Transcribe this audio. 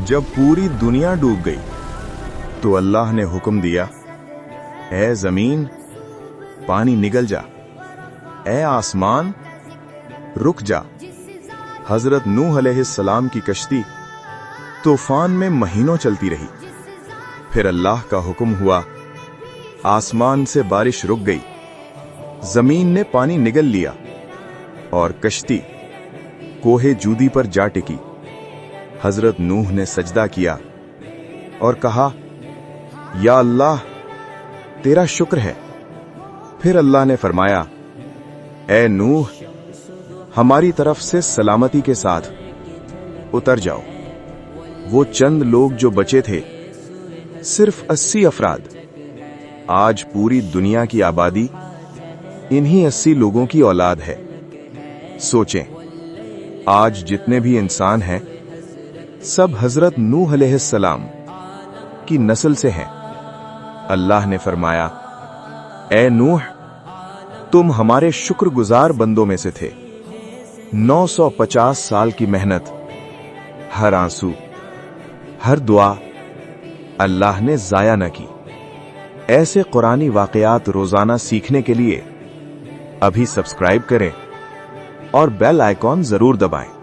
जब पूरी दुनिया डूब गई तो अल्लाह ने हुक्म दिया, ए जमीन पानी निगल जा, ए आसमान रुक जा। हजरत नूह अलैहिस्सलाम की कश्ती तूफान में महीनों चलती रही। फिर अल्लाह का हुक्म हुआ, आसमान से बारिश रुक गई, जमीन ने पानी निगल लिया और कश्ती कोहे जूदी पर जा टिकी। हजरत नूह ने सजदा किया और कहा, या अल्लाह तेरा शुक्र है। फिर अल्लाह ने फरमाया, ए नूह हमारी तरफ से सलामती के साथ उतर जाओ। वो चंद लोग जो बचे थे, सिर्फ 80 अफराद, आज पूरी दुनिया की आबादी इन्हीं 80 लोगों की औलाद है। सोचें, आज जितने भी इंसान हैं सब हजरत नूह अलैहिस्सलाम की नस्ल से हैं। अल्लाह ने फरमाया, ए नूह तुम हमारे शुक्रगुजार बंदों में से थे। 950 साल की मेहनत, हर आंसू, हर दुआ अल्लाह ने जाया न की। ऐसे कुरानी वाकयात रोजाना सीखने के लिए अभी सब्सक्राइब करें और बेल आइकॉन जरूर दबाएं।